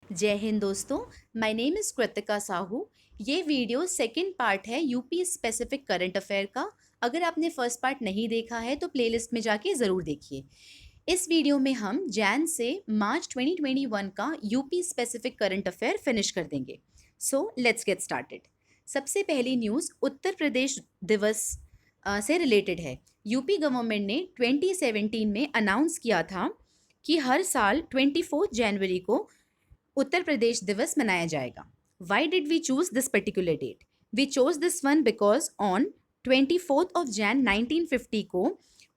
जय हिंद दोस्तों। My name is Kritika Sahu. ये वीडियो सेकंड पार्ट है यूपी स्पेसिफिक करंट अफेयर का। अगर आपने फर्स्ट पार्ट नहीं देखा है तो प्लेलिस्ट में जाके ज़रूर देखिए। इस वीडियो में हम जैन से मार्च 2021 का UP specific current affair finish कर देंगे। So let's get started. सबसे पहली न्यूज़ उत्तर प्रदेश दिवस से रिलेटेड है। यूपी गवर्नमेंट ने 2017 में अनाउंस किया था कि हर साल 24 जनवरी को उत्तर प्रदेश दिवस मनाया जाएगा। Why did we choose this particular date? We chose this one because on 24th of Jan 1950 को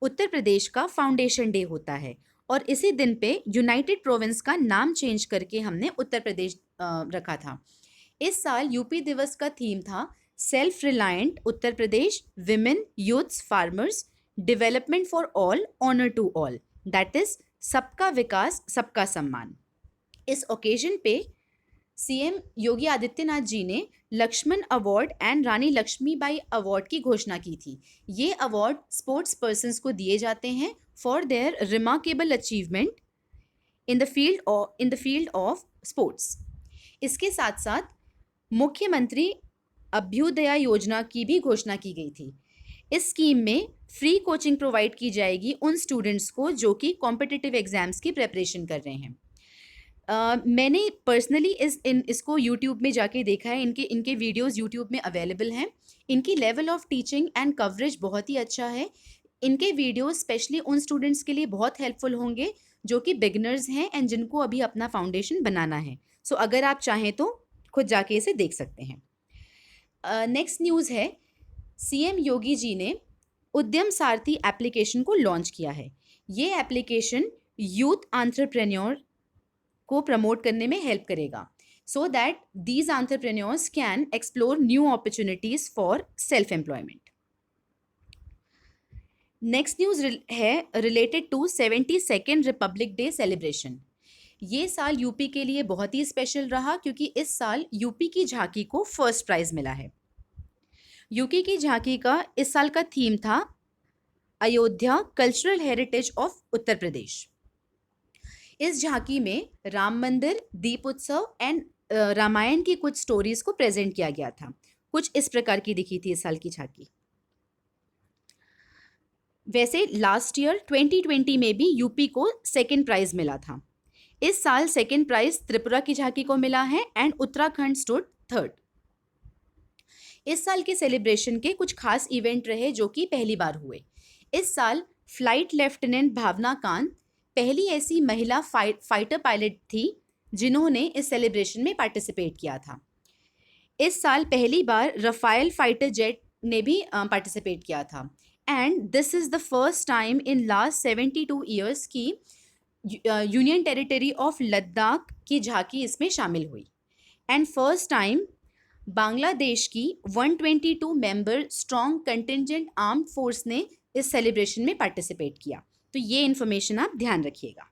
उत्तर प्रदेश का फाउंडेशन डे होता है और इसी दिन पे यूनाइटेड प्रोविंस का नाम चेंज करके हमने उत्तर प्रदेश रखा था। इस साल यूपी दिवस का थीम था self reliant Uttar Pradesh, women, youths, farmers, development for all, honour to all, that is सबका विकास सबका सम्मान। इस ओकेजन पे सीएम योगी आदित्यनाथ जी ने Lakshman award and Rani Lakshmibai award की घोषणा की थी। ये अवार्ड स्पोर्ट्स पर्सन्स को दिए जाते हैं for their remarkable achievement in the field of sports. इसके साथ साथ मुख्यमंत्री अभ्युदया योजना की भी घोषणा की गई थी। इस स्कीम में फ्री कोचिंग प्रोवाइड की जाएगी उन स्टूडेंट्स को जो कि कॉम्पिटिटिव एग्जाम्स की प्रेपरेशन कर रहे हैं। मैंने पर्सनली इसको यूट्यूब में जाके देखा है। इनके इनके वीडियोस यूट्यूब में अवेलेबल हैं। इनकी level of teaching and coverage बहुत ही अच्छा है। इनके वीडियोस स्पेशली उन स्टूडेंट्स के लिए बहुत हेल्पफुल होंगे जो कि बिगनर्स हैं एंड जिनको अभी अपना फाउंडेशन बनाना है। सो अगर आप चाहें तो खुद जाके इसे देख सकते हैं। नेक्स्ट न्यूज़ है, सीएम योगी जी ने उद्यम सारथी एप्लीकेशन को लॉन्च किया है। ये एप्लीकेशन यूथ एंटरप्रेन्योर को प्रमोट करने में हेल्प करेगा so that these entrepreneurs can explore new opportunities for self employment. Next news है related to 72nd republic day celebration. ये साल यूपी के लिए बहुत ही स्पेशल रहा क्योंकि इस साल यूपी की झांकी को फर्स्ट प्राइज मिला है। यूपी की झांकी का इस साल का थीम था Ayodhya cultural heritage of Uttar Pradesh. इस झांकी में राम मंदिर, दीप उत्सव एंड रामायण की कुछ स्टोरीज को प्रेजेंट किया गया था। कुछ इस प्रकार की दिखी थी इस साल की झांकी। वैसे लास्ट ईयर 2020 में भी यूपी को सेकंड प्राइज मिला था। इस साल सेकंड प्राइज त्रिपुरा की झांकी को मिला है एंड उत्तराखंड स्टूड थर्ड। इस साल के सेलिब्रेशन के कुछ खास इवेंट रहे जो कि पहली बार हुए। इस साल फ्लाइट लेफ्टिनेंट भावना कांत पहली ऐसी महिला फाइटर पायलट थी जिन्होंने इस सेलिब्रेशन में पार्टिसिपेट किया था। इस साल पहली बार रफाइल फाइटर जेट ने भी पार्टिसिपेट किया था and this is the first time in last 72 years की यूनियन टेरिटरी ऑफ लद्दाख की झांकी इसमें शामिल हुई एंड फर्स्ट टाइम बांग्लादेश की 122 member strong contingent armed force ने इस सेलिब्रेशन में पार्टिसिपेट किया। तो ये इन्फॉर्मेशन आप ध्यान रखिएगा।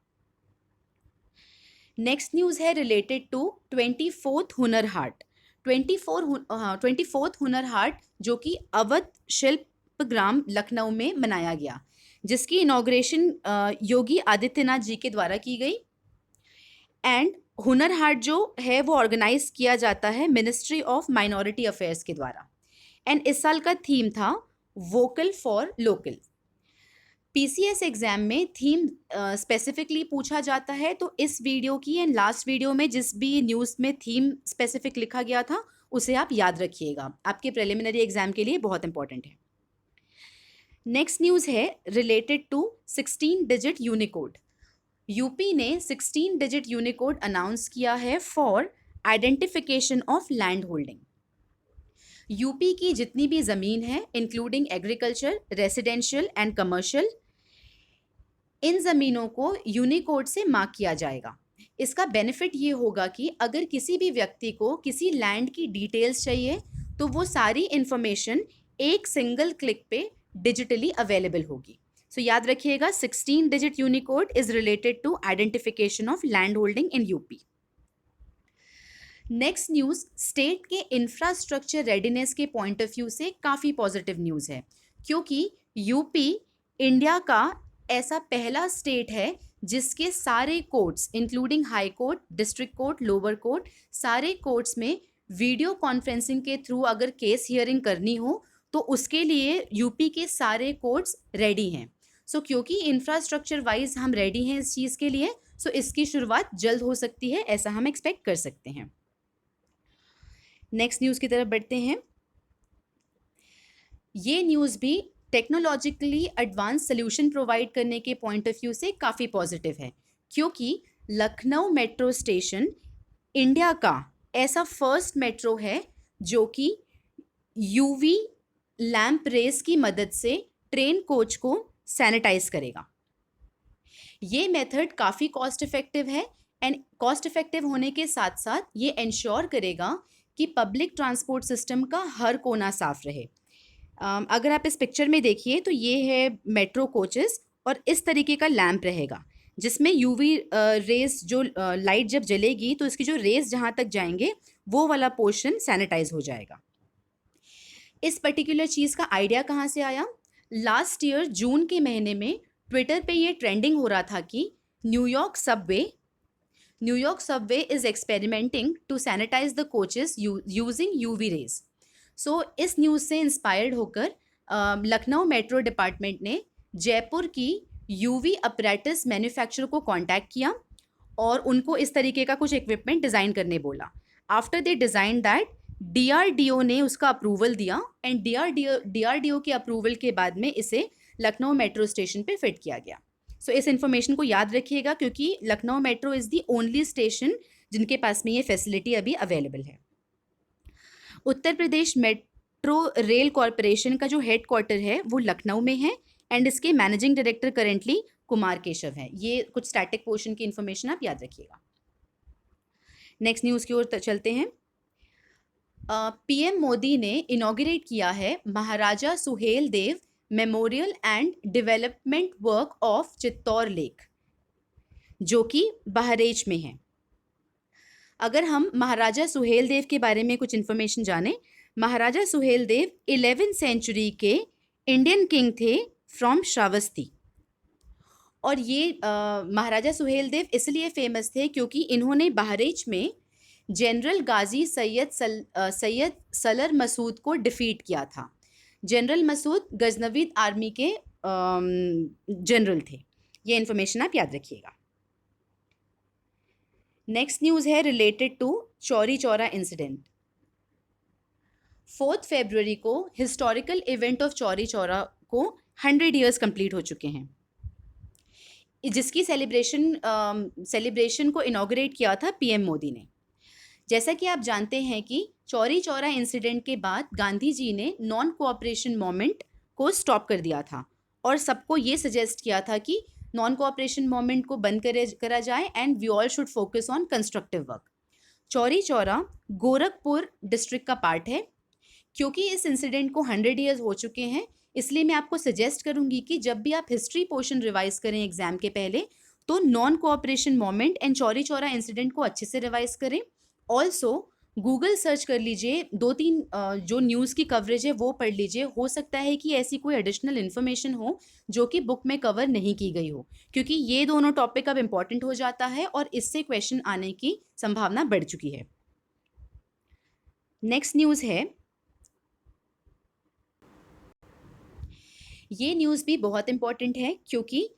नेक्स्ट न्यूज़ है related to 24th Hunar Haat. 24th Hunar Haat जो कि अवध शिल्पग्राम लखनऊ में मनाया गया, जिसकी इनॉग्रेशन योगी आदित्यनाथ जी के द्वारा की गई एंड हुनर हाट जो है वो ऑर्गेनाइज किया जाता है मिनिस्ट्री ऑफ माइनॉरिटी अफेयर्स के द्वारा एंड इस साल का थीम था vocal for local. PCS exam में थीम स्पेसिफिकली पूछा जाता है, तो इस वीडियो की एंड लास्ट वीडियो में जिस भी न्यूज़ में थीम स्पेसिफिक लिखा गया था उसे आप याद रखिएगा, आपके प्रिलिमिनरी एग्जाम के लिए बहुत इंपॉर्टेंट है। नेक्स्ट न्यूज़ है related to 16 digit unicode. UP ने 16 डिजिट यूनिकोड अनाउंस किया है for identification of land holding. UP की जितनी भी ज़मीन है including agriculture, residential and commercial, इन ज़मीनों को यूनिकोड से मार्क किया जाएगा। इसका बेनिफिट ये होगा कि अगर किसी भी व्यक्ति को किसी लैंड की डिटेल्स चाहिए तो वो सारी इंफॉर्मेशन एक सिंगल क्लिक पे डिजिटली अवेलेबल होगी। सो याद रखिएगा 16 digit unicode is related to identification of land holding in UP. Next news state के इंफ्रास्ट्रक्चर रेडीनेस के पॉइंट ऑफ व्यू से काफ़ी पॉजिटिव न्यूज़ है क्योंकि यूपी इंडिया का ऐसा पहला स्टेट है जिसके सारे courts including high court, district court, lower court, सारे कोर्ट्स में वीडियो कॉन्फ्रेंसिंग के थ्रू अगर केस हियरिंग करनी हो तो उसके लिए यूपी के सारे कोर्ट्स रेडी हैं। सो क्योंकि इंफ्रास्ट्रक्चर वाइज हम रेडी हैं इस चीज़ के लिए, सो इसकी शुरुआत जल्द हो सकती है, ऐसा हम एक्सपेक्ट कर सकते हैं। नेक्स्ट न्यूज़ की तरफ बढ़ते हैं। ये न्यूज़ भी टेक्नोलॉजिकली एडवांस सोल्यूशन प्रोवाइड करने के पॉइंट ऑफ व्यू से काफ़ी पॉजिटिव है, क्योंकि लखनऊ मेट्रो स्टेशन इंडिया का ऐसा फर्स्ट मेट्रो है जो कि यूवी लैम्प रेस की मदद से ट्रेन कोच को सैनिटाइज करेगा। ये मेथड काफ़ी कॉस्ट इफ़ेक्टिव है एंड कॉस्ट इफ़ेक्टिव होने के साथ साथ ये इंश्योर करेगा कि पब्लिक ट्रांसपोर्ट सिस्टम का हर कोना साफ रहे। अगर आप इस पिक्चर में देखिए तो ये है मेट्रो कोचेस और इस तरीके का लैम्प रहेगा जिसमें यूवी रेस जो लाइट जब जलेगी तो इसकी जो रेस जहाँ तक जाएंगे वो वाला पोर्शन सैनिटाइज हो जाएगा। इस पर्टिकुलर चीज़ का आइडिया कहाँ से आया? लास्ट ईयर जून के महीने में ट्विटर पे ये ट्रेंडिंग हो रहा था कि New York subway is experimenting to sanitize the coaches using UV rays. So इस न्यूज़ से इंस्पायर्ड होकर लखनऊ मेट्रो डिपार्टमेंट ने जयपुर की यूवी अपरेटस मैन्युफैक्चरर को कांटेक्ट किया और उनको इस तरीके का कुछ इक्विपमेंट डिज़ाइन करने बोला। After they design that DRDO ने उसका अप्रूवल दिया एंड डीआरडीओ के अप्रूवल के बाद में इसे लखनऊ मेट्रो स्टेशन पे फिट किया गया। सो इस इन्फॉर्मेशन को याद रखिएगा क्योंकि Lucknow metro is the only station जिनके पास में ये फैसिलिटी अभी अवेलेबल है। Uttar Pradesh metro rail corporation का जो हेड क्वार्टर है वो लखनऊ में है एंड इसके managing director currently Kumar Keshav हैं। ये कुछ स्टैटिक पोर्शन की इन्फॉर्मेशन आप याद रखिएगा। नेक्स्ट न्यूज़ की ओर चलते हैं। पीएम मोदी ने इनॉग्रेट किया है Maharaja Suhel Dev memorial and development work of Chittaur lake, जो कि बहरेच में है। अगर हम महाराजा सुहेल देव के बारे में कुछ इन्फॉर्मेशन जानें, महाराजा सुहेल देव 11वीं सेंचुरी के इंडियन किंग थे फ्रॉम श्रावस्ती। और ये महाराजा सुहेल देव इसलिए फेमस थे क्योंकि इन्होंने बहरेच में जनरल गाजी सैयद सलर मसूद को डिफीट किया था। जनरल मसूद गजनवीद आर्मी के जनरल थे। ये इन्फॉर्मेशन आप याद रखिएगा। नेक्स्ट न्यूज़ है related to Chauri Chaura incident. 4 फरवरी को historical event of Chauri Chaura को 100 ईयर्स कंप्लीट हो चुके हैं, जिसकी सेलिब्रेशन को इनॉग्रेट किया था पीएम मोदी ने। जैसा कि आप जानते हैं कि चौरी चौरा इंसिडेंट के बाद गांधी जी ने नॉन कोऑपरेशन मूवमेंट को स्टॉप कर दिया था और सबको ये सजेस्ट किया था कि नॉन कोऑपरेशन मूवमेंट को बंद करा जाए and we all should focus on constructive work. Chauri Chaura Gorakhpur district का पार्ट है। क्योंकि इस इंसिडेंट को 100 ईयर्स हो चुके हैं, इसलिए मैं आपको सजेस्ट करूंगी कि जब भी आप हिस्ट्री पोर्शन रिवाइज करें एग्जाम के पहले तो non cooperation movement and Chauri Chaura incident को अच्छे से रिवाइज करें। ऑल्सो गूगल सर्च कर लीजिए, 2-3 जो न्यूज़ की कवरेज है वो पढ़ लीजिए। हो सकता है कि ऐसी कोई एडिशनल इन्फॉर्मेशन हो जो कि बुक में कवर नहीं की गई हो, क्योंकि ये दोनों टॉपिक अब इम्पॉर्टेंट हो जाता है और इससे क्वेश्चन आने की संभावना बढ़ चुकी है। नेक्स्ट न्यूज़ है, ये न्यूज़ भी बहुत इम्पॉर्टेंट है क्योंकि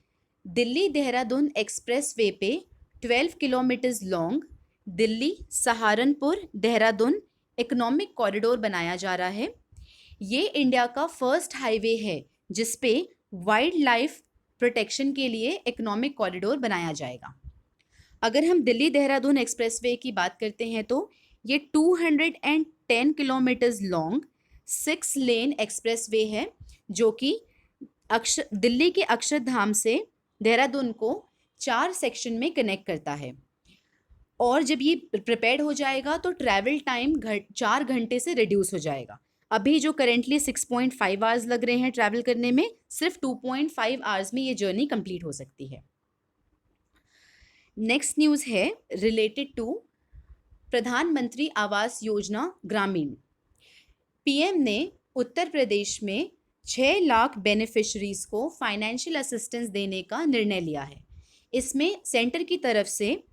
दिल्ली देहरादून एक्सप्रेस वे पे 12 kilometres long Delhi Saharanpur Dehradun economic corridor बनाया जा रहा है। ये इंडिया का फर्स्ट हाईवे है जिस पे वाइल्ड लाइफ प्रोटेक्शन के लिए इकोनॉमिक कॉरिडोर बनाया जाएगा। अगर हम दिल्ली देहरादून एक्सप्रेसवे की बात करते हैं तो ये 210 किलोमीटर्स लॉन्ग 6 लेन एक्सप्रेसवे है जो कि दिल्ली के अक्षरधाम से देहरादून को 4 सेक्शन में कनेक्ट करता है। और जब ये प्रिपेयर्ड हो जाएगा तो ट्रैवल टाइम 4 घंटे से रिड्यूस हो जाएगा। अभी जो करेंटली 6.5 आवर्स लग रहे हैं ट्रैवल करने में, सिर्फ 2.5 आवर्स में ये जर्नी कंप्लीट हो सकती है। नेक्स्ट न्यूज़ है रिलेटेड टू प्रधानमंत्री आवास योजना ग्रामीण। पीएम ने उत्तर प्रदेश में 6 लाख बेनिफिशरीज को फाइनेंशियल असिस्टेंस देने का निर्णय लिया है। इसमें सेंटर की तरफ से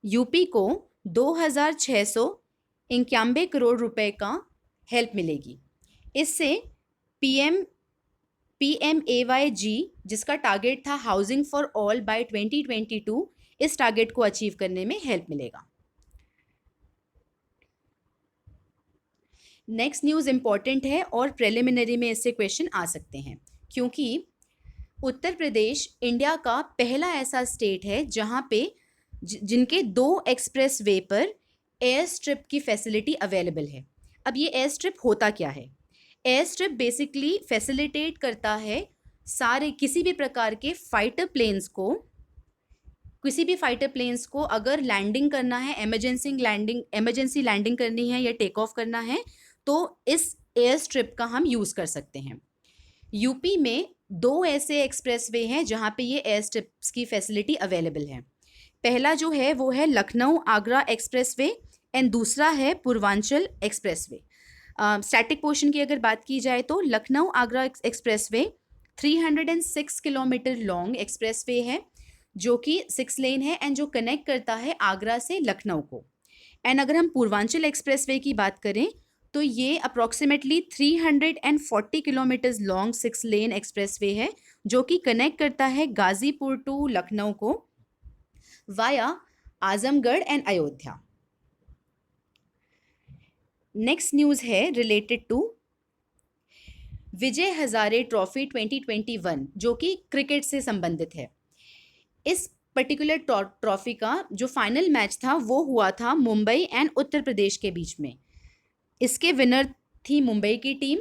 यूपी को 2,691 करोड़ रुपए का हेल्प मिलेगी। इससे PMAYG जिसका टारगेट था हाउसिंग फॉर ऑल बाय 2022, इस टारगेट को अचीव करने में हेल्प मिलेगा। नेक्स्ट न्यूज़ इंपॉर्टेंट है और प्रिलिमिनरी में इससे क्वेश्चन आ सकते हैं, क्योंकि उत्तर प्रदेश इंडिया का पहला ऐसा स्टेट है जहां पे जिनके 2 एक्सप्रेस वे पर एयर स्ट्रिप की फैसिलिटी अवेलेबल है। अब ये एयर स्ट्रिप होता क्या है? एयर स्ट्रिप बेसिकली फैसिलिटेट करता है किसी भी प्रकार के फाइटर प्लेन्स को अगर लैंडिंग करना है, इमरजेंसी लैंडिंग करनी है या टेक ऑफ करना है, तो इस एयर स्ट्रिप का हम यूज़ कर सकते हैं। यूपी में 2 ऐसे एक्सप्रेसवे हैं जहां पे ये एयर स्ट्रिप्स की फैसिलिटी अवेलेबल है। पहला जो है वो है लखनऊ आगरा एक्सप्रेसवे एंड दूसरा है पूर्वांचल एक्सप्रेसवे। स्टैटिक पोर्शन की अगर बात की जाए तो Lucknow Agra expressway 306 kilometre long expressway है जो कि 6 लेन है एंड जो कनेक्ट करता है आगरा से लखनऊ को। एंड अगर हम पूर्वांचल एक्सप्रेसवे की बात करें तो ये अप्रॉक्सीमेटली 340 किलोमीटर्स लॉन्ग 6 लेन एक्सप्रेसवे है जो कि कनेक्ट करता है गाजीपुर टू लखनऊ को via Azamgarh and Ayodhya. Next news है related to Vijay Hazare trophy 2021 जो कि क्रिकेट से संबंधित है। इस पर्टिकुलर ट्रॉफी का जो फाइनल मैच था वो हुआ था मुंबई एंड उत्तर प्रदेश के बीच में। इसके विनर थी मुंबई की टीम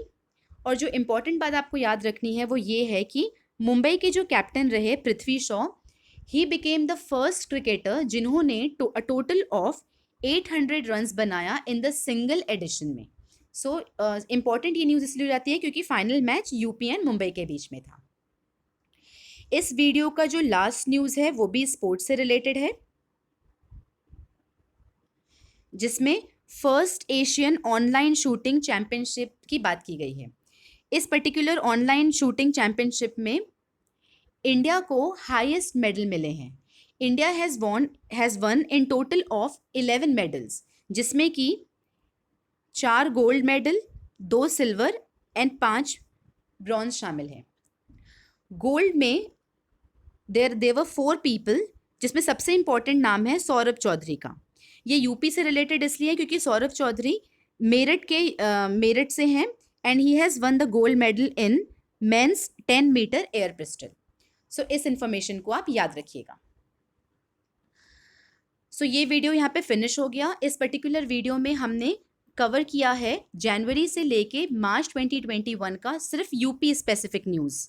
और जो इम्पोर्टेंट बात आपको याद रखनी है वो ये है कि मुंबई के जो कैप्टन रहे Prithvi Shaw, he became the first cricketer जिन्होंने टोटल ऑफ 800 रन्स बनाया इन द सिंगल एडिशन में। सो इम्पॉर्टेंट ये न्यूज़ इसलिए हो जाती है क्योंकि final match UP and Mumbai के बीच में था। इस वीडियो का जो लास्ट न्यूज़ है वो भी स्पोर्ट्स से रिलेटेड है, जिसमें first Asian online shooting championship की बात की गई है। इस पर्टिकुलर ऑनलाइन शूटिंग चैंपियनशिप में इंडिया को हाईएस्ट मेडल मिले हैं। India has one in total of 11 medals, जिसमें कि 4 gold medal, 2 silver and 5 bronze शामिल हैं। गोल्ड में देयर वर 4 पीपल, जिसमें सबसे इम्पॉर्टेंट नाम है सौरभ चौधरी का। ये यूपी से रिलेटेड इसलिए क्योंकि सौरभ चौधरी मेरठ से हैं and he has won the gold medal in men's 10 meter air pistol. So इस इंफॉर्मेशन को आप याद रखिएगा। सो ये वीडियो यहाँ पे फिनिश हो गया। इस पर्टिकुलर वीडियो में हमने कवर किया है जनवरी से लेके मार्च 2021 का सिर्फ UP specific news.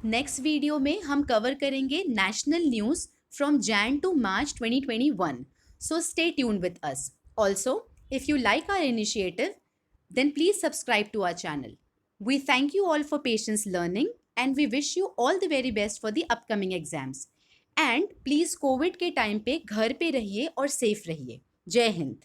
Next video में हम कवर करेंगे national news from Jan to March 2021. So stay tuned with us. Also, if you like our initiative, then please subscribe to our channel. We thank you all for patience learning and we wish you all the very best for the upcoming exams. And please Covid के time पे घर पे रहिए और safe रहिए। जय हिंद।